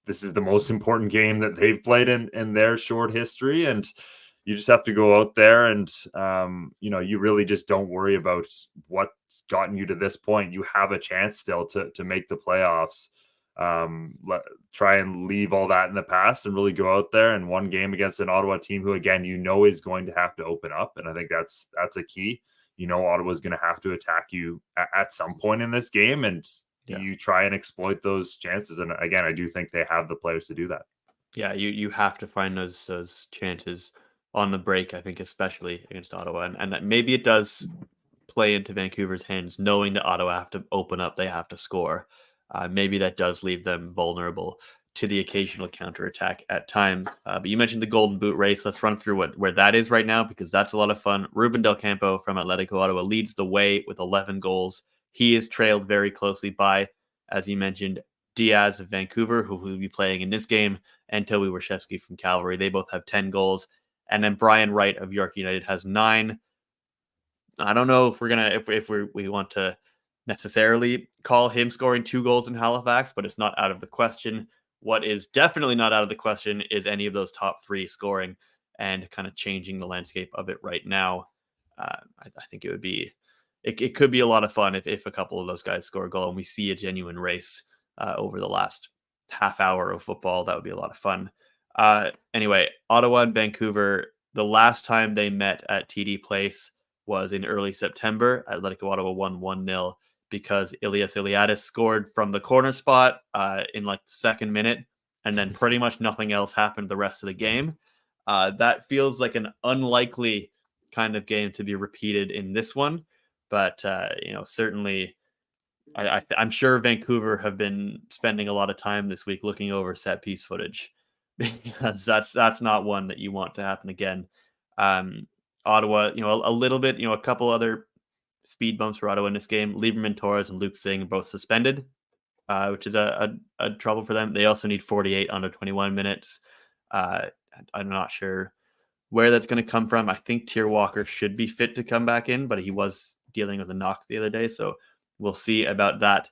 the most important game that they've played in their short history, and you just have to go out there and you really just don't worry about what's gotten you to this point. You have a chance still to make the playoffs. Try and leave all that in the past and really go out there and 1 game against an Ottawa team who, again, is going to have to open up, and I think that's a key. Ottawa's going to have to attack you at some point in this game, and you try and exploit those chances. And again, I do think they have the players to do that. Yeah, you have to find those chances on the break, I think, especially against Ottawa. And that maybe it does play into Vancouver's hands, knowing that Ottawa have to open up, they have to score. Maybe that does leave them vulnerable to the occasional counterattack at times. But you mentioned the Golden Boot race. Let's run through where that is right now, because that's a lot of fun. Ruben Del Campo from Atletico Ottawa leads the way with 11 goals. He is trailed very closely by, as you mentioned, Diaz of Vancouver, who will be playing in this game, and Toby Warshevsky from Calgary. They both have 10 goals. And then Brian Wright of York United has 9. I don't know if we're gonna if we want to necessarily call him scoring 2 goals in Halifax, but it's not out of the question. What is definitely not out of the question is any of those top 3 scoring and kind of changing the landscape of it right now. I think it could be a lot of fun if a couple of those guys score a goal and we see a genuine race over the last half hour of football. That would be a lot of fun. Anyway, Ottawa and Vancouver, the last time they met at TD Place was in early September. Atletico Ottawa won 1-0 because Ilias Iliadis scored from the corner spot in like the 2nd minute, and then pretty much nothing else happened the rest of the game. That feels like an unlikely kind of game to be repeated in this one. But, certainly I'm sure Vancouver have been spending a lot of time this week looking over set piece footage because that's not one that you want to happen again. Ottawa, a little bit, a couple other speed bumps for Ottawa in this game. Lieberman Torres and Luke Singh both suspended, which is a trouble for them. They also need 48 under 21 minutes. I'm not sure where that's going to come from. I think Tier Walker should be fit to come back in, but he was dealing with a knock the other day, so we'll see about that.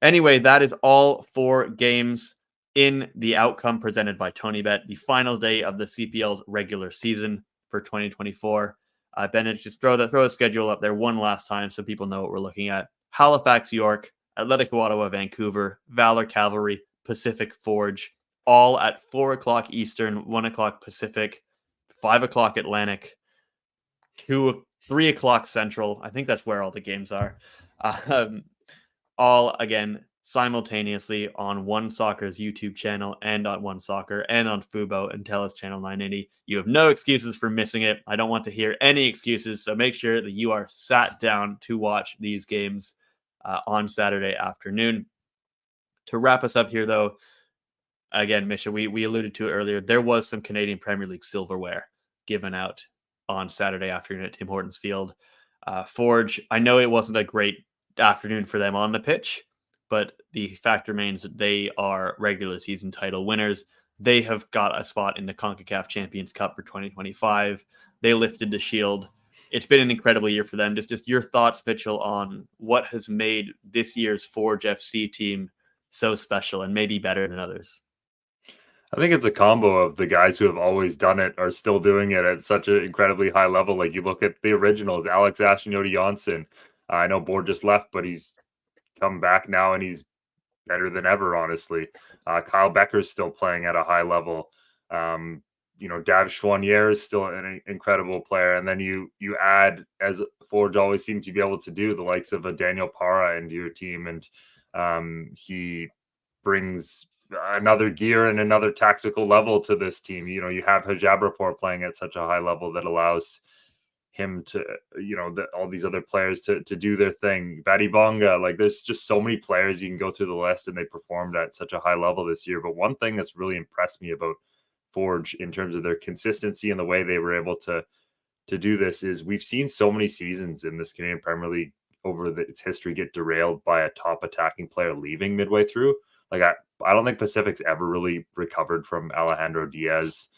Anyway, that is all 4 games in the outcome presented by TonyBet, the final day of the CPL's regular season for 2024. Bennett, just throw the schedule up there one last time so people know what we're looking at. Halifax, York, Atletico Ottawa, Vancouver, Valor, Cavalry, Pacific, Forge, all at 4 o'clock Eastern, 1 o'clock Pacific, 5 o'clock Atlantic. 3 o'clock Central. I think that's where all the games are. All again simultaneously on One Soccer's YouTube channel and on One Soccer and on Fubo and TELUS Channel 980. You have no excuses for missing it. I don't want to hear any excuses, so make sure that you are sat down to watch these games on Saturday afternoon. To wrap us up here, though, again, Misha, we alluded to it earlier. There was some Canadian Premier League silverware given out on Saturday afternoon at Tim Hortons Field. Forge, I know it wasn't a great afternoon for them on the pitch, but the fact remains that they are regular season title winners. They have got a spot in the CONCACAF Champions Cup for 2025. They lifted the shield. It's been an incredible year for them. Just your thoughts, Mitchell, on what has made this year's Forge FC team so special and maybe better than others. I think it's a combo of the guys who have always done it are still doing it at such an incredibly high level. Like you look at the originals, Alex Ashnodi Janssen. I know Board just left, but he's come back now and he's better than ever, honestly. Kyle Becker's still playing at a high level. Dav Chouanier is still an incredible player. And then you add, as Forge always seems to be able to do, the likes of a Daniel Para into your team. And he brings another gear and another tactical level to this team. You have Hajabrapor playing at such a high level that allows him to, all these other players to do their thing. Badi Bonga, like there's just so many players you can go through the list, and they performed at such a high level this year. But one thing that's really impressed me about Forge in terms of their consistency and the way they were able to do this is we've seen so many seasons in this Canadian Premier League over its history get derailed by a top attacking player leaving midway through. Like I don't think Pacific's ever really recovered from Alejandro Diaz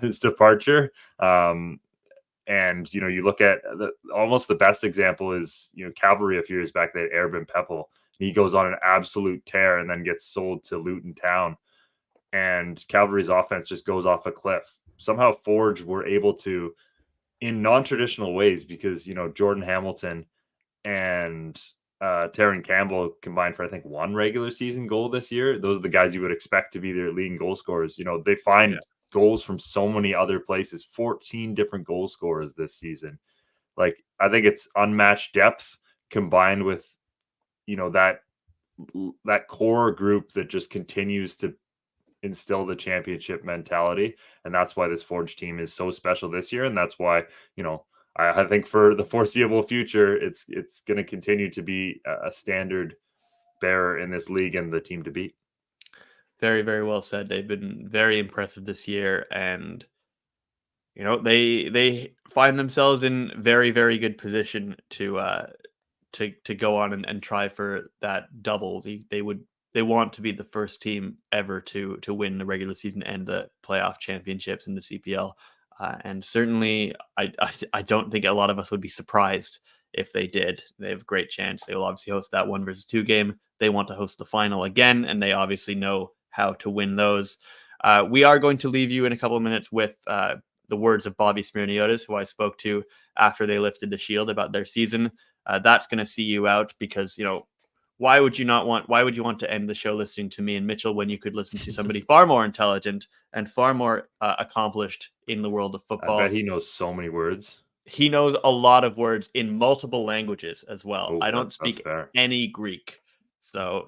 his departure. And, you look at almost the best example is, Cavalry a few years back, they had Erbin Peppel. He goes on an absolute tear and then gets sold to Luton Town. And Cavalry's offense just goes off a cliff. Somehow Forge were able to, in non-traditional ways, because, Jordan Hamilton and Taron Campbell combined for, I think, 1 regular season goal this year. Those are the guys you would expect to be their leading goal scorers. They find goals from so many other places, 14 different goal scorers this season. Like, I think it's unmatched depth combined with, that core group that just continues to instill the championship mentality. And that's why this Forge team is so special this year. And that's why, I think for the foreseeable future, it's going to continue to be a standard bearer in this league and the team to beat. Very, very well said. They've been very impressive this year, and they find themselves in very, very good position to go on and try for that double. They want to be the first team ever to win the regular season and the playoff championships in the CPL. And certainly, I don't think a lot of us would be surprised if they did. They have a great chance. They will obviously host that 1-2 game. They want to host the final again, and they obviously know how to win those. We are going to leave you in a couple of minutes with the words of Bobby Smirniotis, who I spoke to after they lifted the shield about their season. That's going to see you out because, why would you want to end the show listening to me and Mitchell when you could listen to somebody far more intelligent and far more accomplished in the world of football? I bet he knows so many words. He knows a lot of words in multiple languages as well. Oh, I don't speak any Greek. So,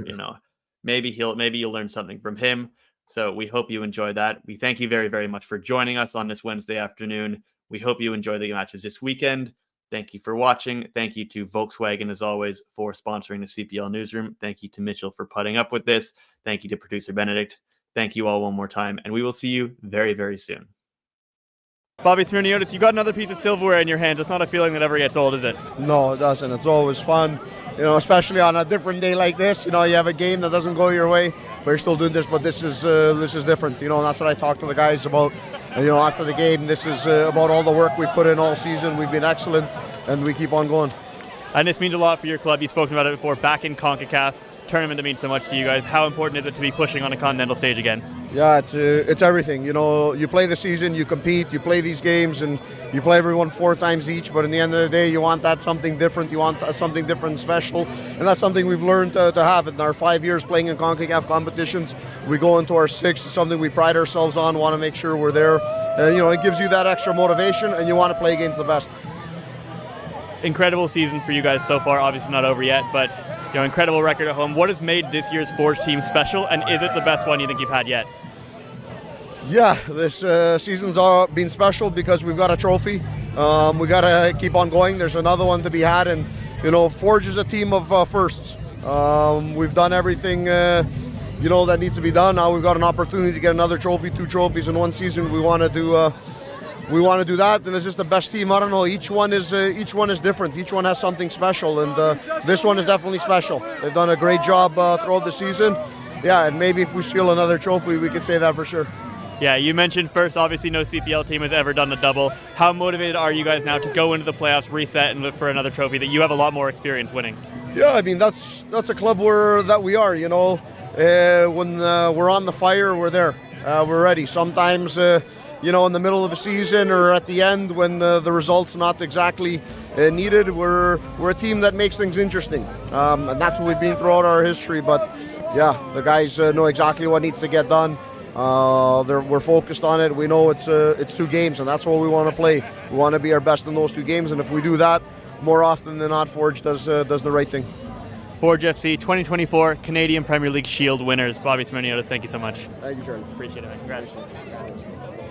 maybe you'll learn something from him. So we hope you enjoy that. We thank you very, very much for joining us on this Wednesday afternoon. We hope you enjoy the matches this weekend. Thank you for watching. Thank you to Volkswagen, as always, for sponsoring the CPL Newsroom. Thank you to Mitchell for putting up with this. Thank you to producer Benedict. Thank you all one more time, and we will see you very, very soon. Bobby Smirniotis, you got another piece of silverware in your hands. It's not a feeling that ever gets old, is it? No, it doesn't. It's always fun, especially on a different day like this. You have a game that doesn't go your way, but you're still doing this. But this is different. And that's what I talked to the guys about. And, after the game, this is about all the work we've put in all season. We've been excellent, and we keep on going. And this means a lot for your club. You've spoken about it before. Back in CONCACAF tournament that means so much to you guys. How important is it to be pushing on a continental stage again? Yeah, it's everything. You play the season, you compete, you play these games, and you play everyone 4 times each. But in the end of the day, you want that something different. You want something different and special. And that's something we've learned to have in our 5 years playing in CONCACAF competitions. We go into our 6th. It's something we pride ourselves on, want to make sure we're there. It gives you that extra motivation, and you want to play against the best. incredible season for you guys so far. Obviously not over yet, but incredible record at home. What has made this year's Forge team special, and is it the best one you think you've had yet? Yeah, this season's been special because we've got a trophy. We got to keep on going. There's another one to be had, and Forge is a team of firsts. We've done everything that needs to be done. Now we've got an opportunity to get another trophy, 2 trophies in one season. We want to do that, and it's just the best team. I don't know. Each one is different. Each one has something special, and this one is definitely special. They've done a great job throughout the season. Yeah, and maybe if we steal another trophy, we could say that for sure. Yeah, you mentioned first, obviously no CPL team has ever done the double. How motivated are you guys now to go into the playoffs, reset, and look for another trophy that you have a lot more experience winning? Yeah, I mean, that's a club that we are, when we're on the fire, we're there. We're ready. Sometimes, in the middle of a season or at the end when the result's not exactly needed, we're a team that makes things interesting. And that's what we've been throughout our history. But, yeah, the guys know exactly what needs to get done. We're focused on it. We know it's 2 games, and that's what we want to play. We want to be our best in those 2 games, and if we do that, more often than not, Forge does the right thing. Forge FC 2024 Canadian Premier League Shield winners. Bobby Smirniotis, thank you so much. Thank you, Charlie. Appreciate it, man. Congrats.